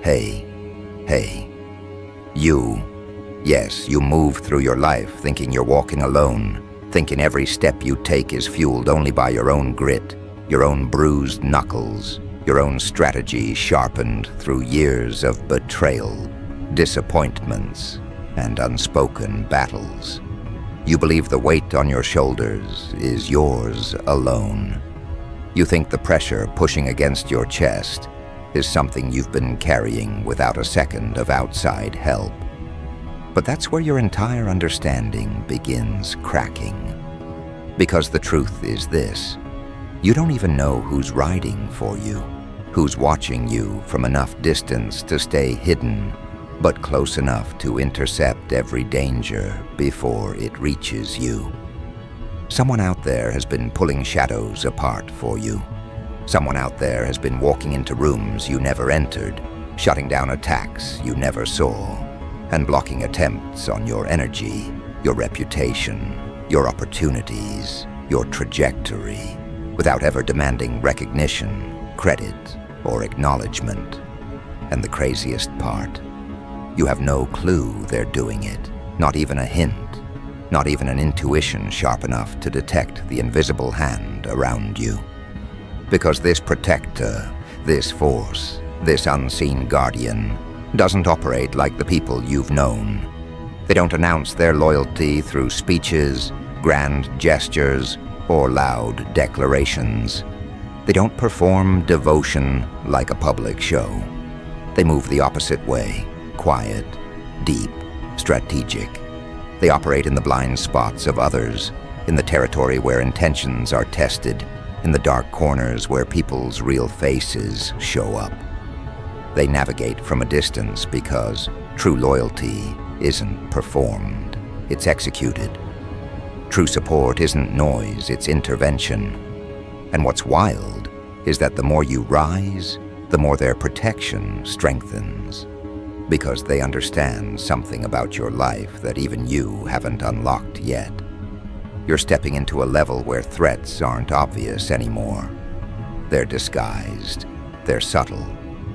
Hey, hey, you. Yes, you move through your life thinking you're walking alone, thinking every step you take is fueled only by your own grit, your own bruised knuckles, your own strategy sharpened through years of betrayal, disappointments, and unspoken battles. You believe the weight on your shoulders is yours alone. You think the pressure pushing against your chest is something you've been carrying without a second of outside help. But that's where your entire understanding begins cracking. Because the truth is this: you don't even know who's riding for you, who's watching you from enough distance to stay hidden, but close enough to intercept every danger before it reaches you. Someone out there has been pulling shadows apart for you. Someone out there has been walking into rooms you never entered, shutting down attacks you never saw, and blocking attempts on your energy, your reputation, your opportunities, your trajectory, without ever demanding recognition, credit, or acknowledgement. And the craziest part, you have no clue they're doing it, not even a hint, not even an intuition sharp enough to detect the invisible hand around you. Because this protector, this force, this unseen guardian doesn't operate like the people you've known. They don't announce their loyalty through speeches, grand gestures, or loud declarations. They don't perform devotion like a public show. They move the opposite way. Quiet, deep, strategic. They operate in the blind spots of others, in the territory where intentions are tested, in the dark corners where people's real faces show up. They navigate from a distance because true loyalty isn't performed, it's executed. True support isn't noise, it's intervention. And what's wild is that the more you rise, the more their protection strengthens. Because they understand something about your life that even you haven't unlocked yet. You're stepping into a level where threats aren't obvious anymore. They're disguised, they're subtle,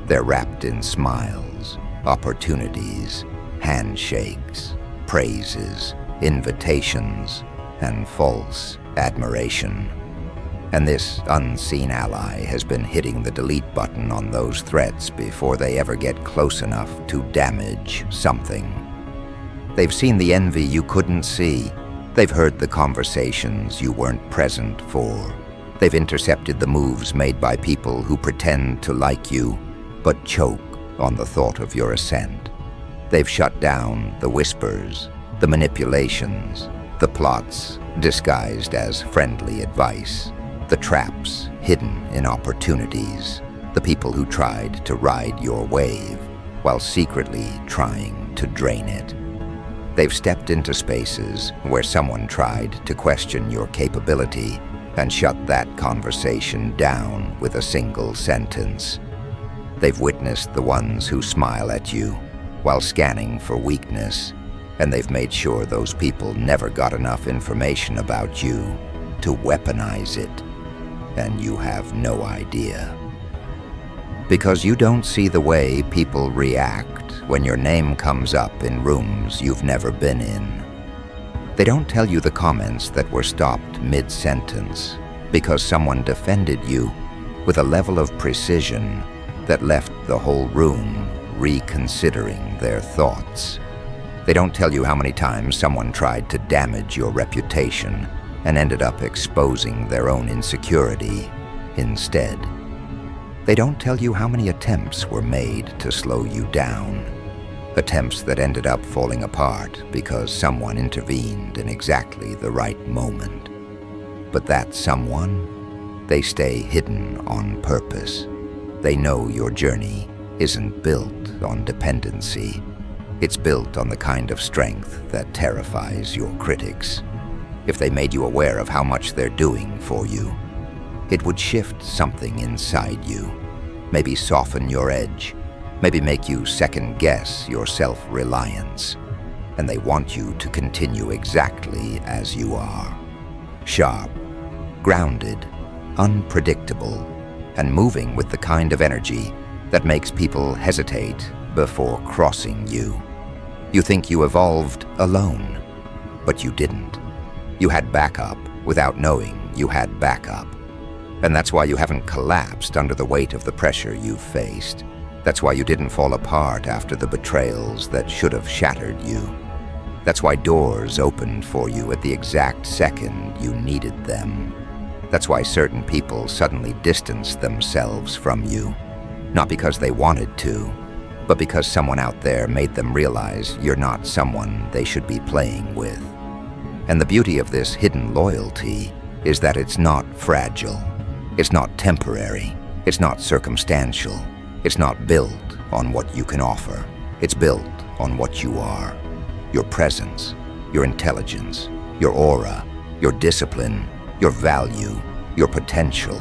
they're wrapped in smiles, opportunities, handshakes, praises, invitations, and false admiration. And this unseen ally has been hitting the delete button on those threats before they ever get close enough to damage something. They've seen the envy you couldn't see. They've heard the conversations you weren't present for. They've intercepted the moves made by people who pretend to like you, but choke on the thought of your ascent. They've shut down the whispers, the manipulations, the plots disguised as friendly advice, the traps hidden in opportunities, the people who tried to ride your wave while secretly trying to drain it. They've stepped into spaces where someone tried to question your capability and shut that conversation down with a single sentence. They've witnessed the ones who smile at you while scanning for weakness, and they've made sure those people never got enough information about you to weaponize it. And you have no idea. Because you don't see the way people react when your name comes up in rooms you've never been in. They don't tell you the comments that were stopped mid-sentence because someone defended you with a level of precision that left the whole room reconsidering their thoughts. They don't tell you how many times someone tried to damage your reputation and ended up exposing their own insecurity instead. They don't tell you how many attempts were made to slow you down, attempts that ended up falling apart because someone intervened in exactly the right moment. But that someone, they stay hidden on purpose. They know your journey isn't built on dependency. It's built on the kind of strength that terrifies your critics. If they made you aware of how much they're doing for you, it would shift something inside you, maybe soften your edge, maybe make you second-guess your self-reliance. And they want you to continue exactly as you are. Sharp, grounded, unpredictable, and moving with the kind of energy that makes people hesitate before crossing you. You think you evolved alone, but you didn't. You had backup without knowing you had backup. And that's why you haven't collapsed under the weight of the pressure you've faced. That's why you didn't fall apart after the betrayals that should have shattered you. That's why doors opened for you at the exact second you needed them. That's why certain people suddenly distanced themselves from you. Not because they wanted to, but because someone out there made them realize you're not someone they should be playing with. And the beauty of this hidden loyalty is that it's not fragile. It's not temporary. It's not circumstantial. It's not built on what you can offer. It's built on what you are. Your presence, your intelligence, your aura, your discipline, your value, your potential.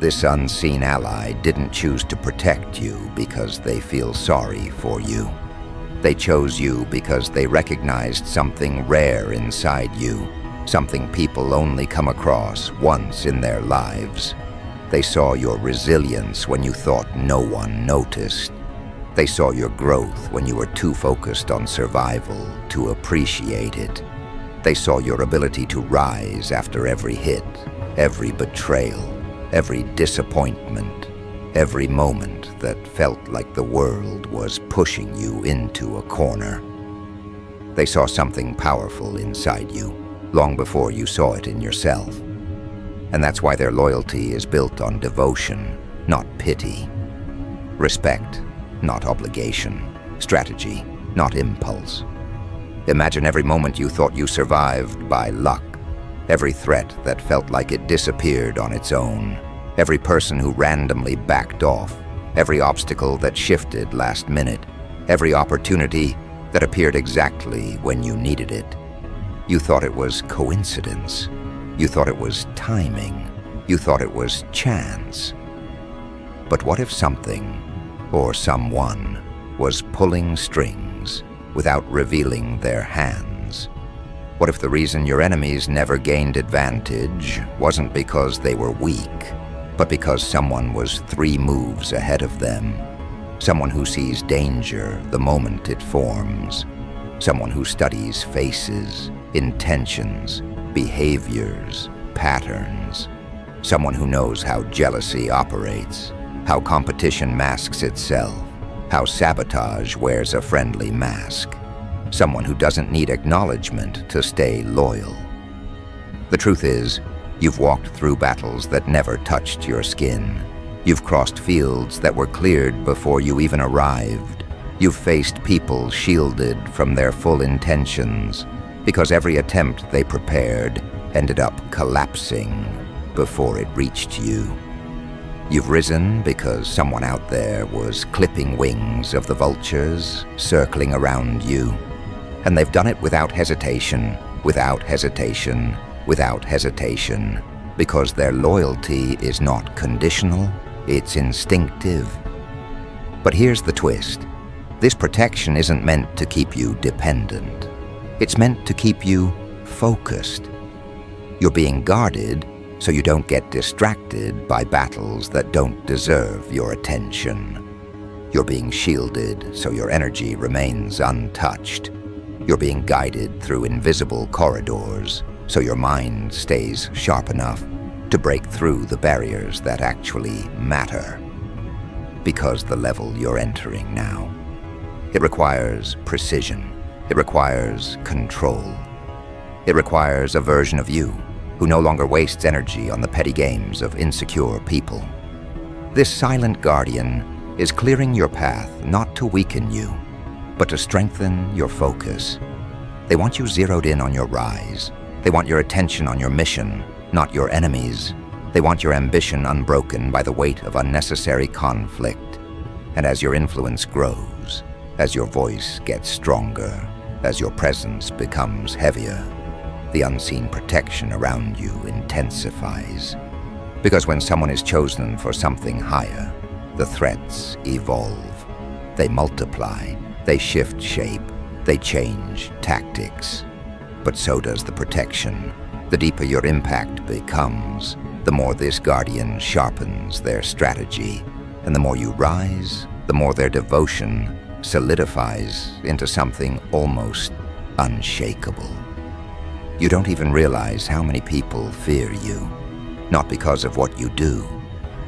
This unseen ally didn't choose to protect you because they feel sorry for you. They chose you because they recognized something rare inside you, something people only come across once in their lives. They saw your resilience when you thought no one noticed. They saw your growth when you were too focused on survival to appreciate it. They saw your ability to rise after every hit, every betrayal, every disappointment, every moment that felt like the world was pushing you into a corner. They saw something powerful inside you, long before you saw it in yourself. And that's why their loyalty is built on devotion, not pity. Respect, not obligation. Strategy, not impulse. Imagine every moment you thought you survived by luck. Every threat that felt like it disappeared on its own. Every person who randomly backed off. Every obstacle that shifted last minute. Every opportunity that appeared exactly when you needed it. You thought it was coincidence. You thought it was timing. You thought it was chance. But what if something, or someone, was pulling strings without revealing their hands? What if the reason your enemies never gained advantage wasn't because they were weak, but because someone was 3 moves ahead of them? Someone who sees danger the moment it forms. Someone who studies faces, intentions, behaviors, patterns. Someone who knows how jealousy operates, how competition masks itself, how sabotage wears a friendly mask. Someone who doesn't need acknowledgement to stay loyal. The truth is, you've walked through battles that never touched your skin. You've crossed fields that were cleared before you even arrived. You've faced people shielded from their full intentions because every attempt they prepared ended up collapsing before it reached you. You've risen because someone out there was clipping wings of the vultures circling around you. And they've done it without hesitation, without hesitation, without hesitation, because their loyalty is not conditional, it's instinctive. But here's the twist. This protection isn't meant to keep you dependent. It's meant to keep you focused. You're being guarded so you don't get distracted by battles that don't deserve your attention. You're being shielded so your energy remains untouched. You're being guided through invisible corridors so your mind stays sharp enough to break through the barriers that actually matter. Because the level you're entering now, it requires precision. It requires control. It requires a version of you who no longer wastes energy on the petty games of insecure people. This silent guardian is clearing your path not to weaken you, but to strengthen your focus. They want you zeroed in on your rise. They want your attention on your mission, not your enemies. They want your ambition unbroken by the weight of unnecessary conflict. And as your influence grows, as your voice gets stronger, as your presence becomes heavier, the unseen protection around you intensifies. Because when someone is chosen for something higher, the threats evolve. They multiply, they shift shape, they change tactics. But so does the protection. The deeper your impact becomes, the more this guardian sharpens their strategy. And the more you rise, the more their devotion solidifies into something almost unshakable. You don't even realize how many people fear you, not because of what you do,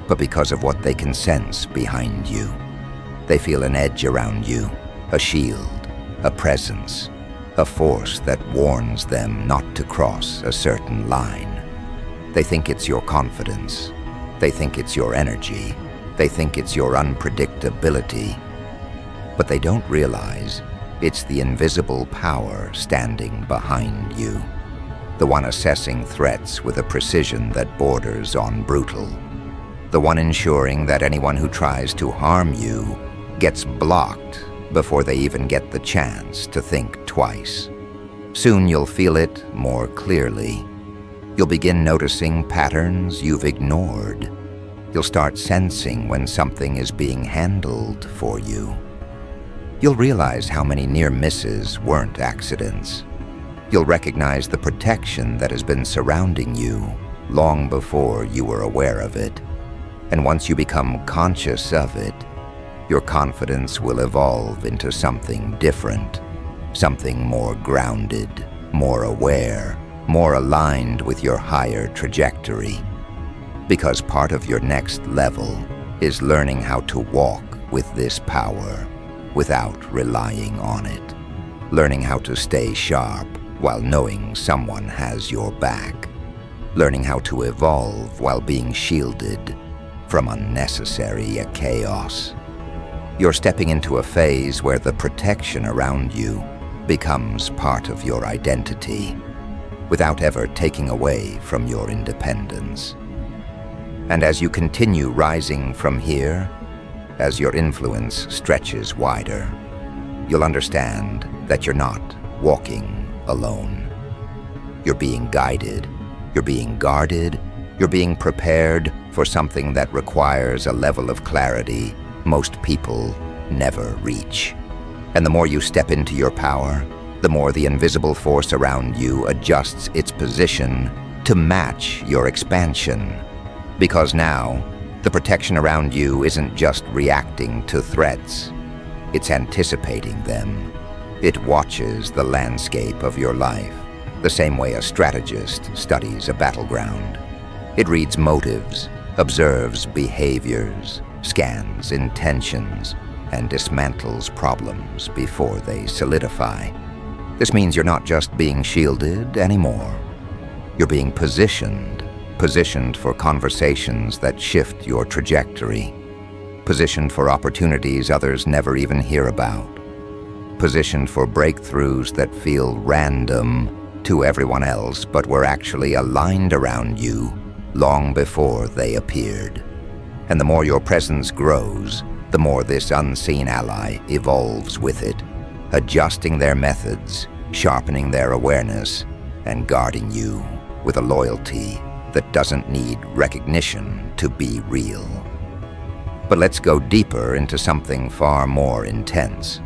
but because of what they can sense behind you. They feel an edge around you, a shield, a presence, a force that warns them not to cross a certain line. They think it's your confidence. They think it's your energy. They think it's your unpredictability. But they don't realize it's the invisible power standing behind you, the one assessing threats with a precision that borders on brutal, the one ensuring that anyone who tries to harm you gets blocked before they even get the chance to think twice. Soon you'll feel it more clearly. You'll begin noticing patterns you've ignored. You'll start sensing when something is being handled for you. You'll realize how many near misses weren't accidents. You'll recognize the protection that has been surrounding you long before you were aware of it. And once you become conscious of it, your confidence will evolve into something different, something more grounded, more aware, more aligned with your higher trajectory. Because part of your next level is learning how to walk with this power without relying on it. Learning how to stay sharp while knowing someone has your back. Learning how to evolve while being shielded from unnecessary chaos. You're stepping into a phase where the protection around you becomes part of your identity, without ever taking away from your independence. And as you continue rising from here, as your influence stretches wider, you'll understand that you're not walking alone. You're being guided, you're being guarded, you're being prepared for something that requires a level of clarity most people never reach. And the more you step into your power, the more the invisible force around you adjusts its position to match your expansion. Because now, the protection around you isn't just reacting to threats, it's anticipating them. It watches the landscape of your life, the same way a strategist studies a battleground. It reads motives, observes behaviors, scans intentions, and dismantles problems before they solidify. This means you're not just being shielded anymore. You're being positioned for conversations that shift your trajectory, positioned for opportunities others never even hear about, positioned for breakthroughs that feel random to everyone else but were actually aligned around you long before they appeared. And the more your presence grows, the more this unseen ally evolves with it, adjusting their methods, sharpening their awareness, and guarding you with a loyalty that doesn't need recognition to be real. But let's go deeper into something far more intense.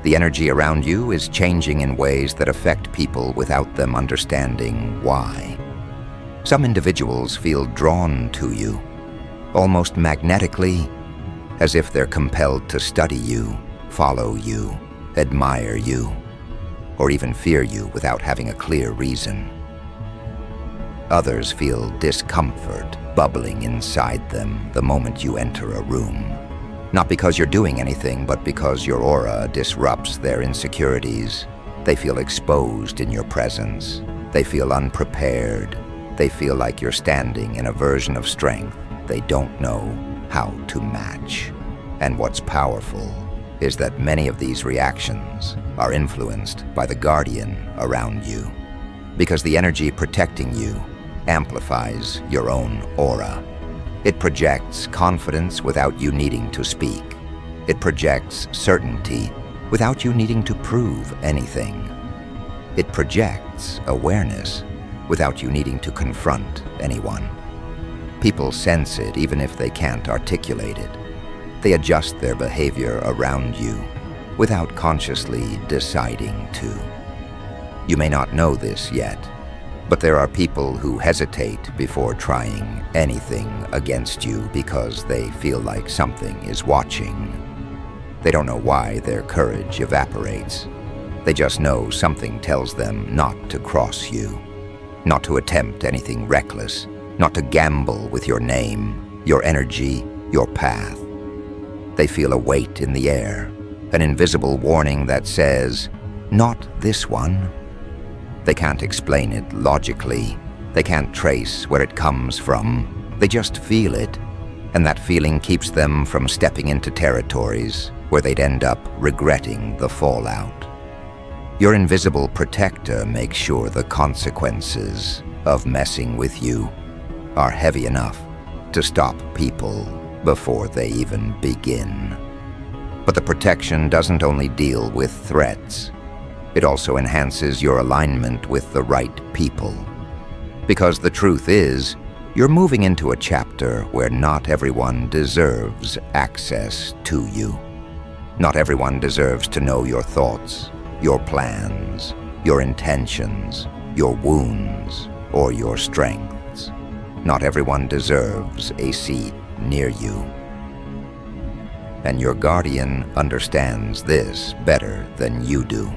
The energy around you is changing in ways that affect people without them understanding why. Some individuals feel drawn to you, almost magnetically, as if they're compelled to study you, follow you, admire you, or even fear you without having a clear reason. Others feel discomfort bubbling inside them the moment you enter a room. Not because you're doing anything, but because your aura disrupts their insecurities. They feel exposed in your presence. They feel unprepared. They feel like you're standing in a version of strength they don't know how to match. And what's powerful is that many of these reactions are influenced by the guardian around you, because the energy protecting you amplifies your own aura. It projects confidence without you needing to speak. It projects certainty without you needing to prove anything. It projects awareness without you needing to confront anyone. People sense it even if they can't articulate it. They adjust their behavior around you without consciously deciding to. You may not know this yet, But there are people who hesitate before trying anything against you because they feel like something is watching. They don't know why their courage evaporates. They just know something tells them not to cross you, not to attempt anything reckless, not to gamble with your name, your energy, your path. They feel a weight in the air, an invisible warning that says, "Not this one." They can't explain it logically. They can't trace where it comes from. They just feel it, and that feeling keeps them from stepping into territories where they'd end up regretting the fallout. Your invisible protector makes sure the consequences of messing with you are heavy enough to stop people before they even begin. But the protection doesn't only deal with threats. It also enhances your alignment with the right people. Because the truth is, you're moving into a chapter where not everyone deserves access to you. Not everyone deserves to know your thoughts, your plans, your intentions, your wounds, or your strengths. Not everyone deserves a seat near you. And your guardian understands this better than you do.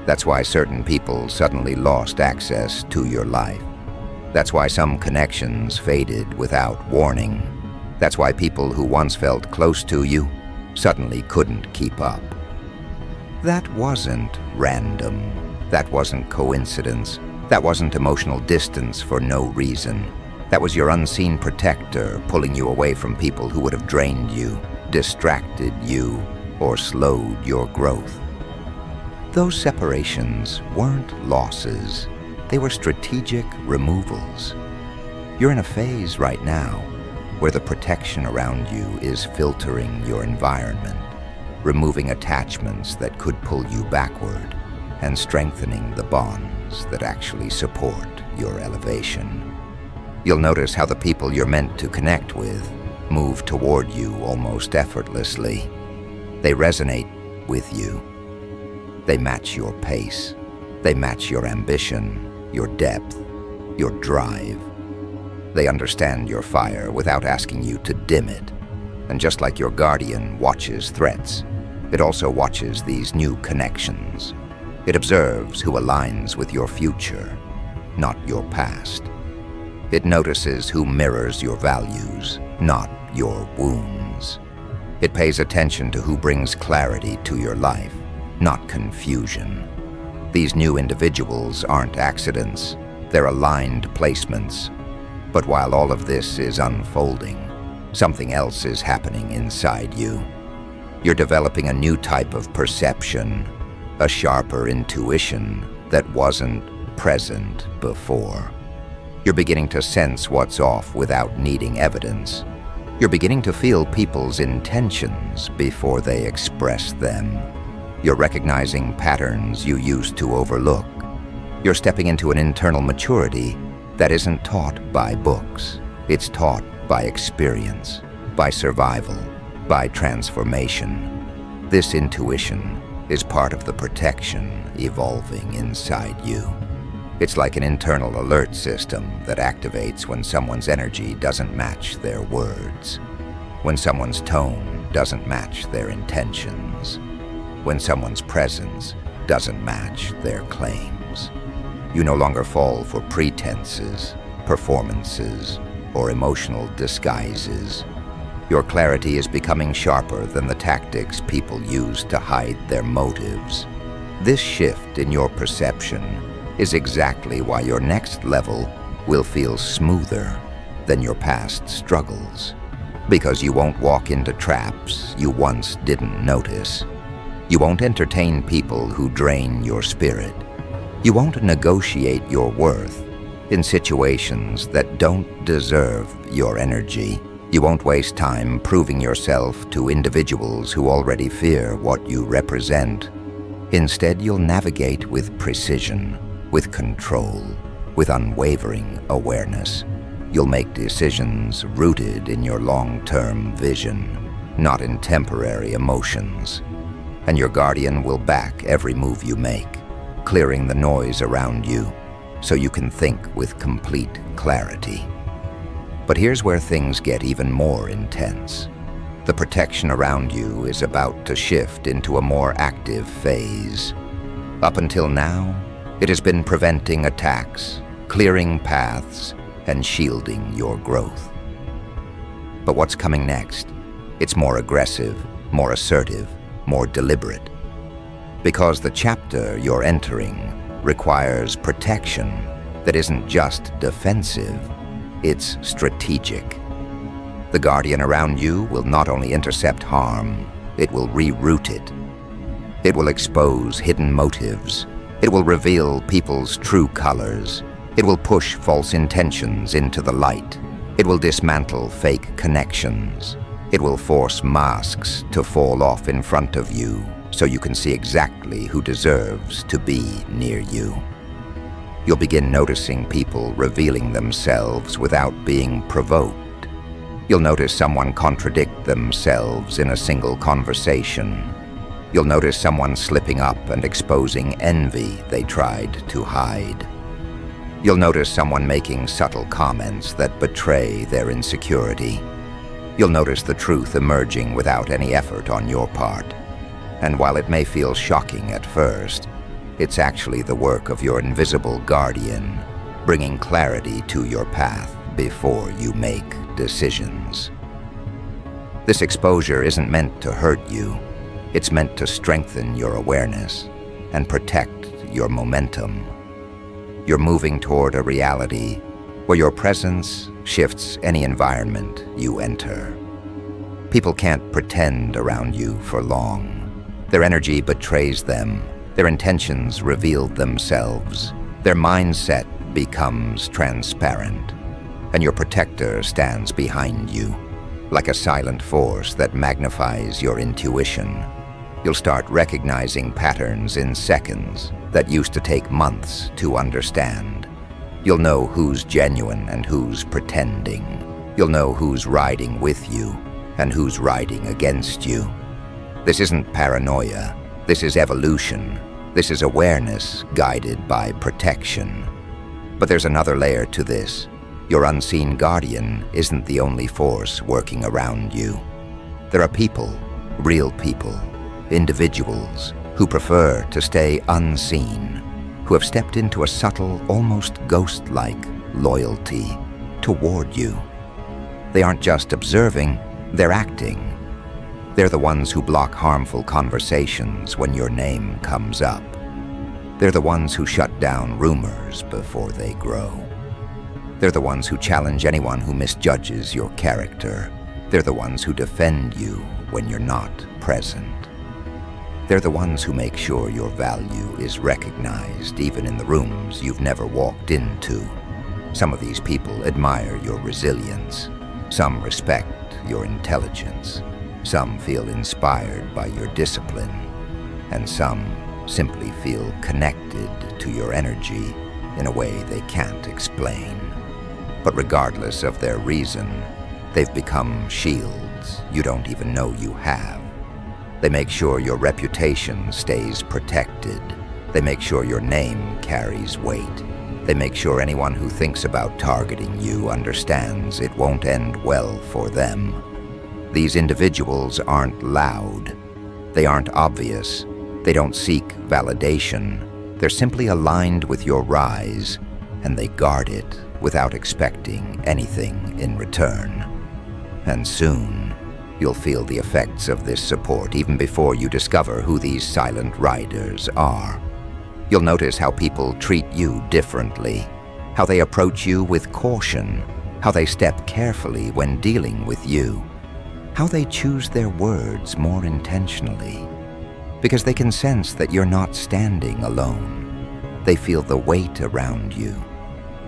That's why certain people suddenly lost access to your life. That's why some connections faded without warning. That's why people who once felt close to you suddenly couldn't keep up. That wasn't random. That wasn't coincidence. That wasn't emotional distance for no reason. That was your unseen protector pulling you away from people who would have drained you, distracted you, or slowed your growth. Those separations weren't losses. They were strategic removals. You're in a phase right now where the protection around you is filtering your environment, removing attachments that could pull you backward, and strengthening the bonds that actually support your elevation. You'll notice how the people you're meant to connect with move toward you almost effortlessly. They resonate with you. They match your pace. They match your ambition, your depth, your drive. They understand your fire without asking you to dim it. And just like your guardian watches threats, it also watches these new connections. It observes who aligns with your future, not your past. It notices who mirrors your values, not your wounds. It pays attention to who brings clarity to your life, not confusion. These new individuals aren't accidents, they're aligned placements. But while all of this is unfolding, something else is happening inside you. You're developing a new type of perception, a sharper intuition that wasn't present before. You're beginning to sense what's off without needing evidence. You're beginning to feel people's intentions before they express them. You're recognizing patterns you used to overlook. You're stepping into an internal maturity that isn't taught by books. It's taught by experience, by survival, by transformation. This intuition is part of the protection evolving inside you. It's like an internal alert system that activates when someone's energy doesn't match their words, when someone's tone doesn't match their intentions, when someone's presence doesn't match their claims. You no longer fall for pretenses, performances, or emotional disguises. Your clarity is becoming sharper than the tactics people use to hide their motives. This shift in your perception is exactly why your next level will feel smoother than your past struggles. Because you won't walk into traps you once didn't notice. You won't entertain people who drain your spirit. You won't negotiate your worth in situations that don't deserve your energy. You won't waste time proving yourself to individuals who already fear what you represent. Instead, you'll navigate with precision, with control, with unwavering awareness. You'll make decisions rooted in your long-term vision, not in temporary emotions. And your guardian will back every move you make, clearing the noise around you, so you can think with complete clarity. But here's where things get even more intense. The protection around you is about to shift into a more active phase. Up until now, it has been preventing attacks, clearing paths, and shielding your growth. But what's coming next? It's more aggressive, more assertive, more deliberate. Because the chapter you're entering requires protection that isn't just defensive, it's strategic. The guardian around you will not only intercept harm, it will reroute it. It will expose hidden motives. It will reveal people's true colors. It will push false intentions into the light. It will dismantle fake connections. It will force masks to fall off in front of you so you can see exactly who deserves to be near you. You'll begin noticing people revealing themselves without being provoked. You'll notice someone contradict themselves in a single conversation. You'll notice someone slipping up and exposing envy they tried to hide. You'll notice someone making subtle comments that betray their insecurity. You'll notice the truth emerging without any effort on your part. And while it may feel shocking at first, it's actually the work of your invisible guardian, bringing clarity to your path before you make decisions. This exposure isn't meant to hurt you. It's meant to strengthen your awareness and protect your momentum. You're moving toward a reality where your presence shifts any environment you enter. People can't pretend around you for long. Their energy betrays them. Their intentions reveal themselves. Their mindset becomes transparent. And your protector stands behind you, like a silent force that magnifies your intuition. You'll start recognizing patterns in seconds that used to take months to understand. You'll know who's genuine and who's pretending. You'll know who's riding with you and who's riding against you. This isn't paranoia. This is evolution. This is awareness guided by protection. But there's another layer to this. Your unseen guardian isn't the only force working around you. There are people, real people, individuals who prefer to stay unseen, who have stepped into a subtle, almost ghost-like loyalty toward you. They aren't just observing, they're acting. They're the ones who block harmful conversations when your name comes up. They're the ones who shut down rumors before they grow. They're the ones who challenge anyone who misjudges your character. They're the ones who defend you when you're not present. They're the ones who make sure your value is recognized even in the rooms you've never walked into. Some of these people admire your resilience. Some respect your intelligence. Some feel inspired by your discipline. And some simply feel connected to your energy in a way they can't explain. But regardless of their reason, they've become shields you don't even know you have. They make sure your reputation stays protected. They make sure your name carries weight. They make sure anyone who thinks about targeting you understands it won't end well for them. These individuals aren't loud. They aren't obvious. They don't seek validation. They're simply aligned with your rise, and they guard it without expecting anything in return. And soon, you'll feel the effects of this support even before you discover who these silent riders are. You'll notice how people treat you differently, how they approach you with caution, how they step carefully when dealing with you, how they choose their words more intentionally, because they can sense that you're not standing alone. They feel the weight around you.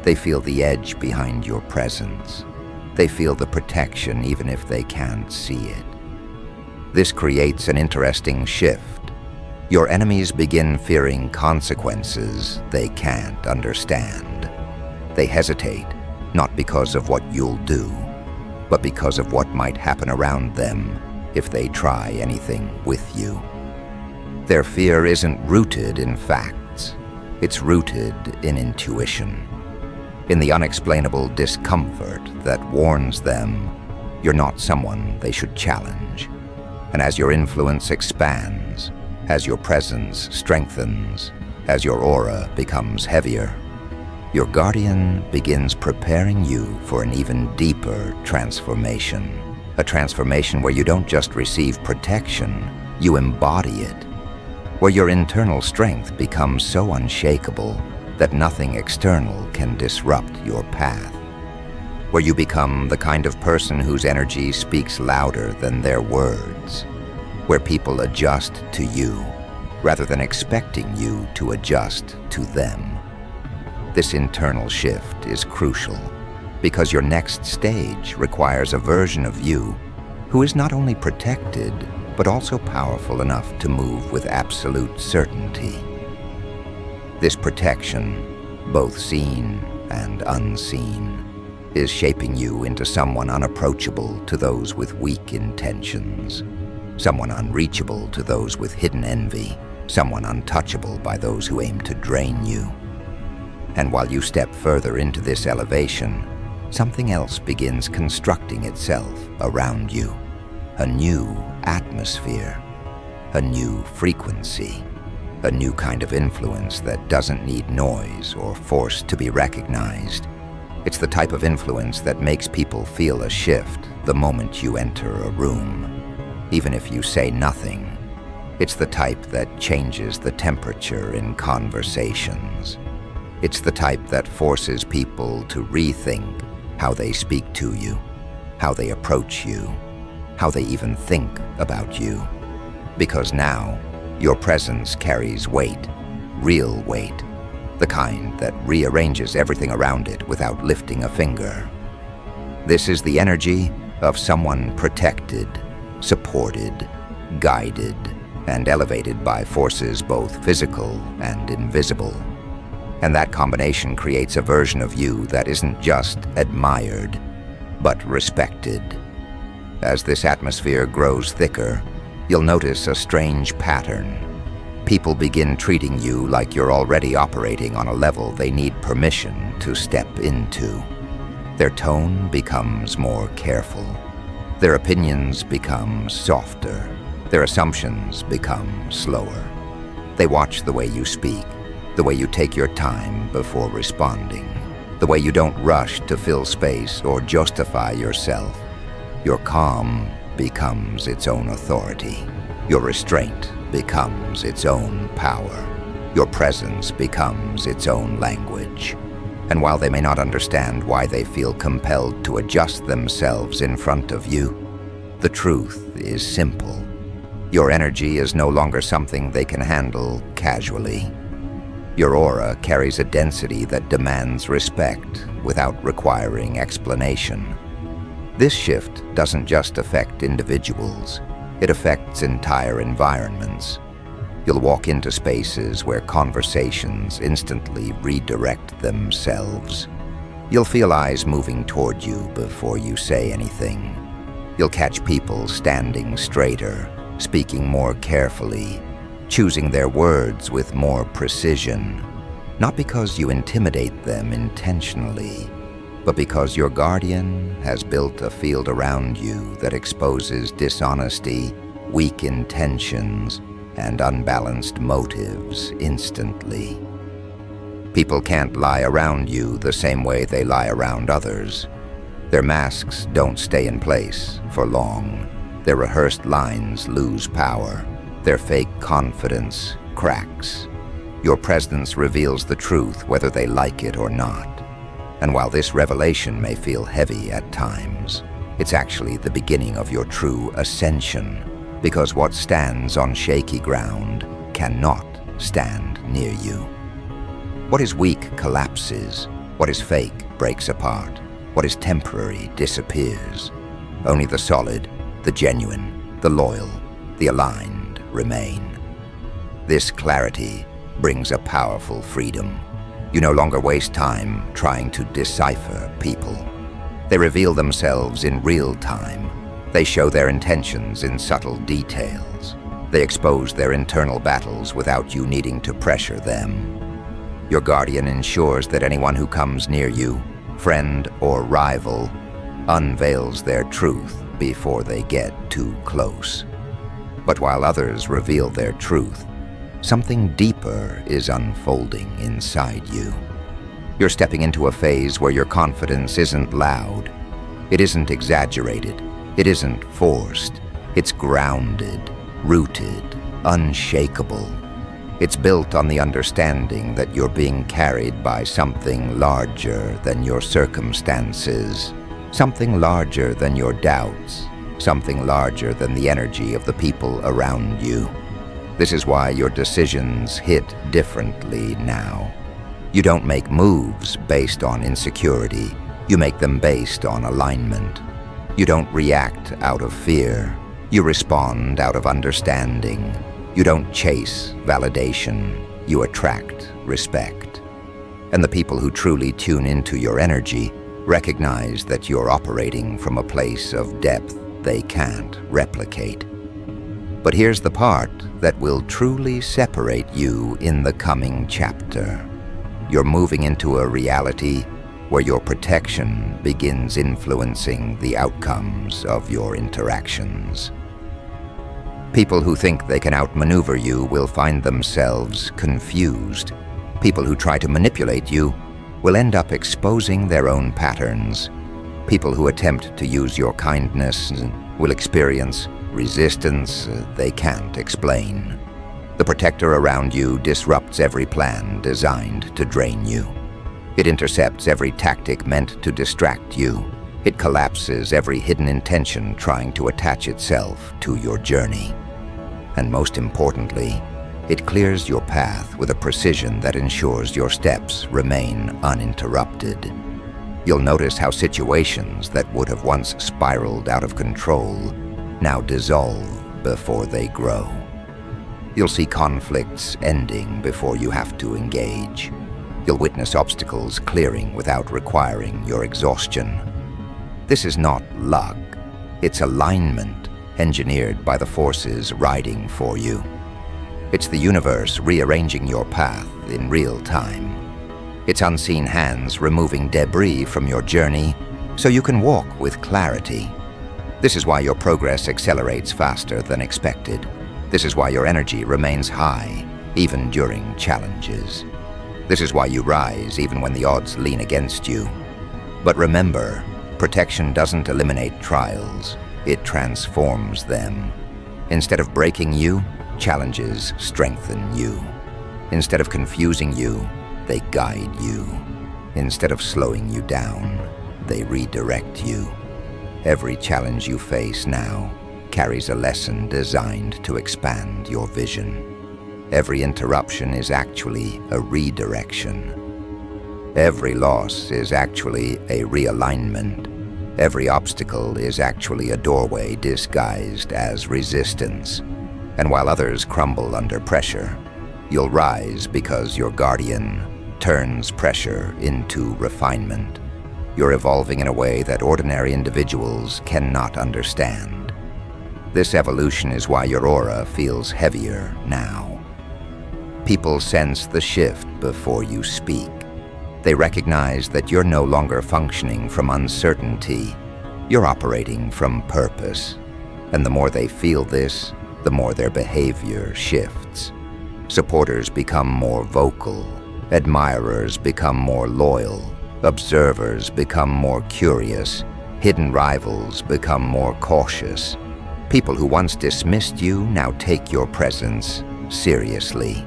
They feel the edge behind your presence. They feel the protection even if they can't see it. This creates an interesting shift. Your enemies begin fearing consequences they can't understand. They hesitate, not because of what you'll do, but because of what might happen around them if they try anything with you. Their fear isn't rooted in facts. It's rooted in intuition, in the unexplainable discomfort that warns them you're not someone they should challenge. And as your influence expands, as your presence strengthens, as your aura becomes heavier, your guardian begins preparing you for an even deeper transformation. A transformation where you don't just receive protection, you embody it. Where your internal strength becomes so unshakable that nothing external can disrupt your path. Where you become the kind of person whose energy speaks louder than their words. Where people adjust to you, rather than expecting you to adjust to them. This internal shift is crucial, because your next stage requires a version of you who is not only protected, but also powerful enough to move with absolute certainty. This protection, both seen and unseen, is shaping you into someone unapproachable to those with weak intentions, someone unreachable to those with hidden envy, someone untouchable by those who aim to drain you. And while you step further into this elevation, something else begins constructing itself around you. A new atmosphere, a new frequency, a new kind of influence that doesn't need noise or force to be recognized. It's the type of influence that makes people feel a shift the moment you enter a room, even if you say nothing. It's the type that changes the temperature in conversations. It's the type that forces people to rethink how they speak to you, how they approach you, how they even think about you. Because now, your presence carries weight, real weight, the kind that rearranges everything around it without lifting a finger. This is the energy of someone protected, supported, guided, and elevated by forces both physical and invisible. And that combination creates a version of you that isn't just admired, but respected. As this atmosphere grows thicker, you'll notice a strange pattern. People begin treating you like you're already operating on a level they need permission to step into. Their tone becomes more careful. Their opinions become softer. Their assumptions become slower. They watch the way you speak, the way you take your time before responding, the way you don't rush to fill space or justify yourself. Your calm becomes its own authority. Your restraint becomes its own power. Your presence becomes its own language. And while they may not understand why they feel compelled to adjust themselves in front of you, the truth is simple. Your energy is no longer something they can handle casually. Your aura carries a density that demands respect without requiring explanation. This shift doesn't just affect individuals, it affects entire environments. You'll walk into spaces where conversations instantly redirect themselves. You'll feel eyes moving toward you before you say anything. You'll catch people standing straighter, speaking more carefully, choosing their words with more precision, not because you intimidate them intentionally, but because your guardian has built a field around you that exposes dishonesty, weak intentions, and unbalanced motives instantly. People can't lie around you the same way they lie around others. Their masks don't stay in place for long. Their rehearsed lines lose power. Their fake confidence cracks. Your presence reveals the truth whether they like it or not. And while this revelation may feel heavy at times, it's actually the beginning of your true ascension, because what stands on shaky ground cannot stand near you. What is weak collapses. What is fake breaks apart. What is temporary disappears. Only the solid, the genuine, the loyal, the aligned remain. This clarity brings a powerful freedom. You no longer waste time trying to decipher people. They reveal themselves in real time. They show their intentions in subtle details. They expose their internal battles without you needing to pressure them. Your guardian ensures that anyone who comes near you, friend or rival, unveils their truth before they get too close. But while others reveal their truth, something deeper is unfolding inside you. You're stepping into a phase where your confidence isn't loud. It isn't exaggerated. It isn't forced. It's grounded, rooted, unshakable. It's built on the understanding that you're being carried by something larger than your circumstances, something larger than your doubts, something larger than the energy of the people around you. This is why your decisions hit differently now. You don't make moves based on insecurity. You make them based on alignment. You don't react out of fear. You respond out of understanding. You don't chase validation. You attract respect. And the people who truly tune into your energy recognize that you're operating from a place of depth they can't replicate. But here's the part that will truly separate you in the coming chapter. You're moving into a reality where your protection begins influencing the outcomes of your interactions. People who think they can outmaneuver you will find themselves confused. People who try to manipulate you will end up exposing their own patterns. People who attempt to use your kindness will experience resistance they can't explain. The protector around you disrupts every plan designed to drain you. It intercepts every tactic meant to distract you. It collapses every hidden intention trying to attach itself to your journey. And most importantly, it clears your path with a precision that ensures your steps remain uninterrupted. You'll notice how situations that would have once spiraled out of control now dissolve before they grow. You'll see conflicts ending before you have to engage. You'll witness obstacles clearing without requiring your exhaustion. This is not luck. It's alignment engineered by the forces riding for you. It's the universe rearranging your path in real time. It's unseen hands removing debris from your journey so you can walk with clarity. This is why your progress accelerates faster than expected. This is why your energy remains high, even during challenges. This is why you rise even when the odds lean against you. But remember, protection doesn't eliminate trials. It transforms them. Instead of breaking you, challenges strengthen you. Instead of confusing you, they guide you. Instead of slowing you down, they redirect you. Every challenge you face now carries a lesson designed to expand your vision. Every interruption is actually a redirection. Every loss is actually a realignment. Every obstacle is actually a doorway disguised as resistance. And while others crumble under pressure, you'll rise because your guardian turns pressure into refinement. You're evolving in a way that ordinary individuals cannot understand. This evolution is why your aura feels heavier now. People sense the shift before you speak. They recognize that you're no longer functioning from uncertainty. You're operating from purpose. And the more they feel this, the more their behavior shifts. Supporters become more vocal. Admirers become more loyal. Observers become more curious. Hidden rivals become more cautious. People who once dismissed you now take your presence seriously.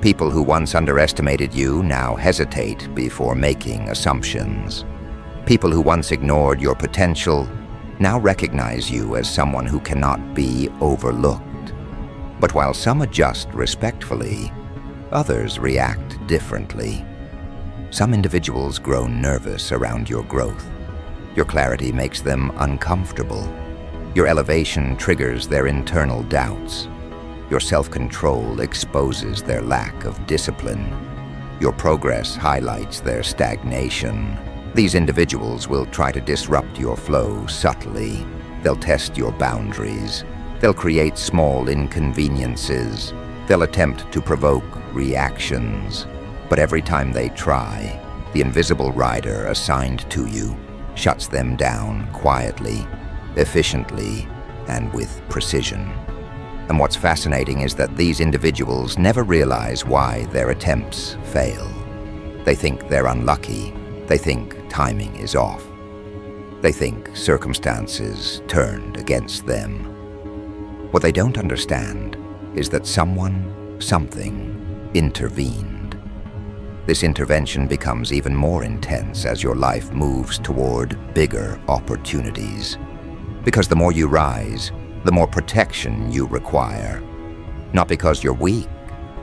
People who once underestimated you now hesitate before making assumptions. People who once ignored your potential now recognize you as someone who cannot be overlooked. But while some adjust respectfully, others react differently. Some individuals grow nervous around your growth. Your clarity makes them uncomfortable. Your elevation triggers their internal doubts. Your self-control exposes their lack of discipline. Your progress highlights their stagnation. These individuals will try to disrupt your flow subtly. They'll test your boundaries. They'll create small inconveniences. They'll attempt to provoke reactions. But every time they try, the invisible rider assigned to you shuts them down quietly, efficiently, and with precision. And what's fascinating is that these individuals never realize why their attempts fail. They think they're unlucky. They think timing is off. They think circumstances turned against them. What they don't understand is that someone, something, intervened. This intervention becomes even more intense as your life moves toward bigger opportunities. Because the more you rise, the more protection you require. Not because you're weak,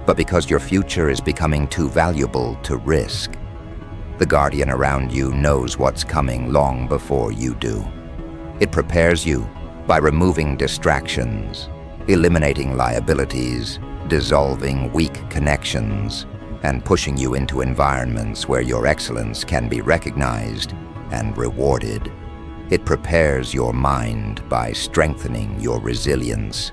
but because your future is becoming too valuable to risk. The guardian around you knows what's coming long before you do. It prepares you by removing distractions, eliminating liabilities, dissolving weak connections, and pushing you into environments where your excellence can be recognized and rewarded. It prepares your mind by strengthening your resilience.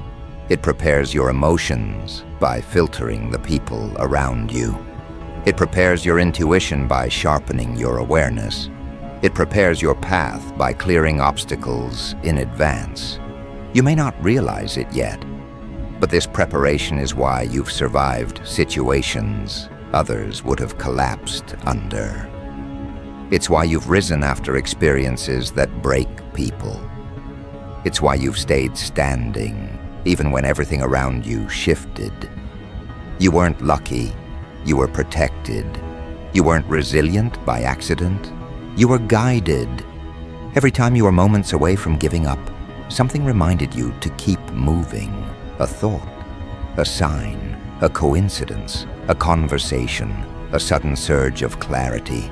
It prepares your emotions by filtering the people around you. It prepares your intuition by sharpening your awareness. It prepares your path by clearing obstacles in advance. You may not realize it yet, but this preparation is why you've survived situations others would have collapsed under. It's why you've risen after experiences that break people. It's why you've stayed standing, even when everything around you shifted. You weren't lucky, you were protected. You weren't resilient by accident, you were guided. Every time you were moments away from giving up, something reminded you to keep moving. A thought, a sign, a coincidence, a conversation, a sudden surge of clarity.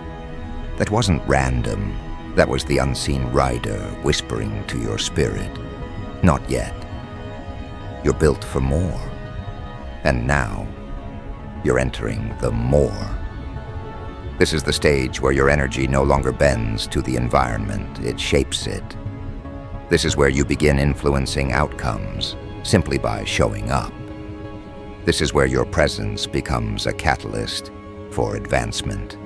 That wasn't random. That was the unseen rider whispering to your spirit. Not yet. You're built for more. And now, you're entering the more. This is the stage where your energy no longer bends to the environment, it shapes it. This is where you begin influencing outcomes simply by showing up. This is where your presence becomes a catalyst for advancement.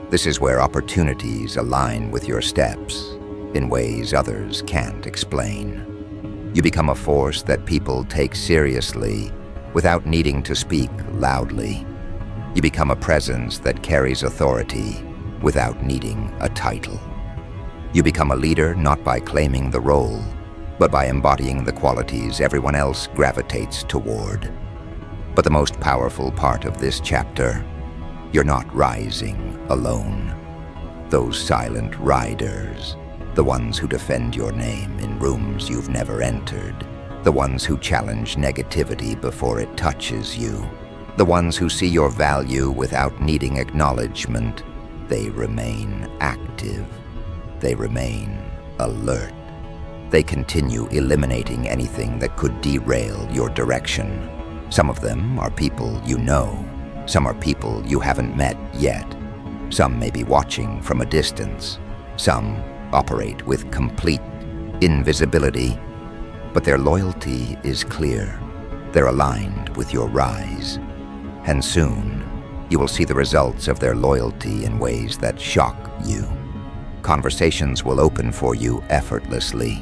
This is where opportunities align with your steps in ways others can't explain. You become a force that people take seriously without needing to speak loudly. You become a presence that carries authority without needing a title. You become a leader not by claiming the role, but by embodying the qualities everyone else gravitates toward. But the most powerful part of this chapter, you're not rising alone. Those silent riders, the ones who defend your name in rooms you've never entered, the ones who challenge negativity before it touches you, the ones who see your value without needing acknowledgement, they remain active. They remain alert. They continue eliminating anything that could derail your direction. Some of them are people you know. Some are people you haven't met yet. Some may be watching from a distance. Some operate with complete invisibility. But their loyalty is clear. They're aligned with your rise. And soon, you will see the results of their loyalty in ways that shock you. Conversations will open for you effortlessly.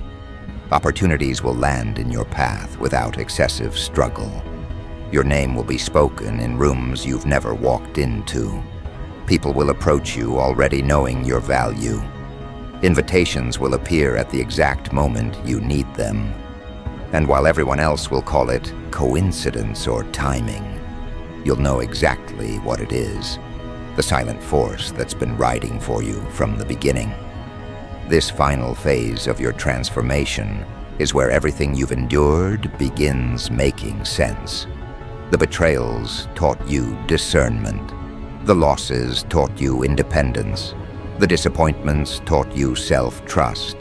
Opportunities will land in your path without excessive struggle. Your name will be spoken in rooms you've never walked into. People will approach you already knowing your value. Invitations will appear at the exact moment you need them. And while everyone else will call it coincidence or timing, you'll know exactly what it is. The silent force that's been riding for you from the beginning. This final phase of your transformation is where everything you've endured begins making sense. The betrayals taught you discernment. The losses taught you independence. The disappointments taught you self-trust.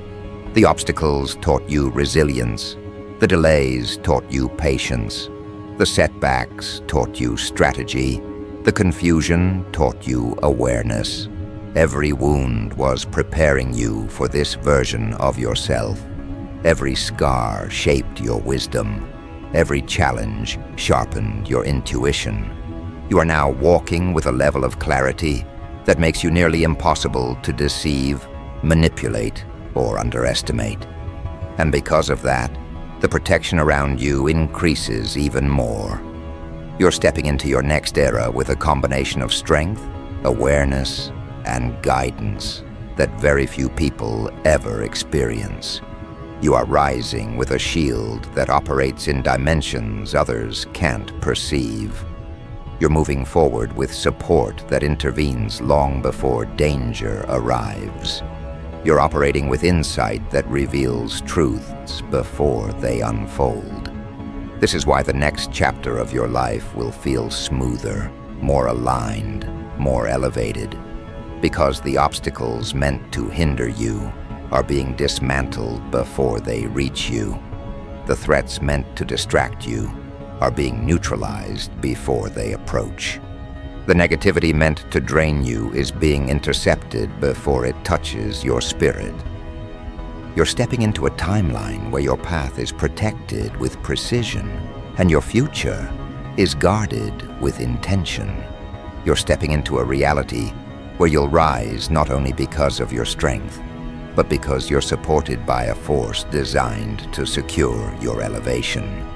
The obstacles taught you resilience. The delays taught you patience. The setbacks taught you strategy. The confusion taught you awareness. Every wound was preparing you for this version of yourself. Every scar shaped your wisdom. Every challenge sharpened your intuition. You are now walking with a level of clarity that makes you nearly impossible to deceive, manipulate, or underestimate. And because of that, the protection around you increases even more. You're stepping into your next era with a combination of strength, awareness, and guidance that very few people ever experience. You are rising with a shield that operates in dimensions others can't perceive. You're moving forward with support that intervenes long before danger arrives. You're operating with insight that reveals truths before they unfold. This is why the next chapter of your life will feel smoother, more aligned, more elevated, because the obstacles meant to hinder you are being dismantled before they reach you. The threats meant to distract you are being neutralized before they approach. The negativity meant to drain you is being intercepted before it touches your spirit. You're stepping into a timeline where your path is protected with precision and your future is guarded with intention. You're stepping into a reality where you'll rise not only because of your strength, but because you're supported by a force designed to secure your elevation.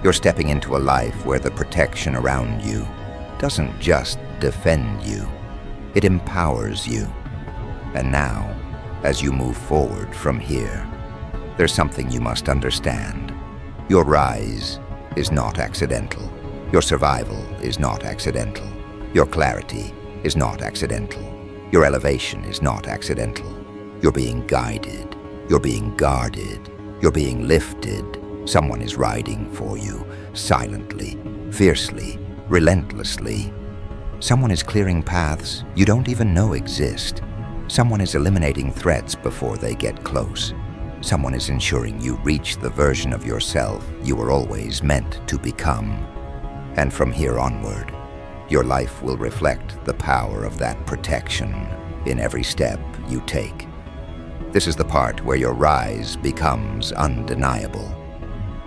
You're stepping into a life where the protection around you doesn't just defend you, it empowers you. And now, as you move forward from here, there's something you must understand. Your rise is not accidental. Your survival is not accidental. Your clarity is not accidental. Your elevation is not accidental. You're being guided. You're being guarded. You're being lifted. Someone is riding for you, silently, fiercely, relentlessly. Someone is clearing paths you don't even know exist. Someone is eliminating threats before they get close. Someone is ensuring you reach the version of yourself you were always meant to become. And from here onward, your life will reflect the power of that protection in every step you take. This is the part where your rise becomes undeniable.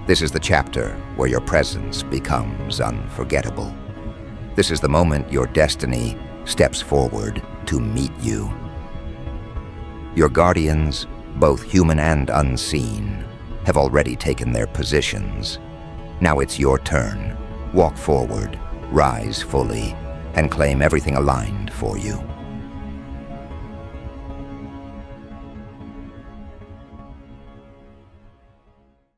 This is the chapter where your presence becomes unforgettable. This is the moment your destiny steps forward to meet you. Your guardians, both human and unseen, have already taken their positions. Now it's your turn. Walk forward, rise fully, and claim everything aligned for you.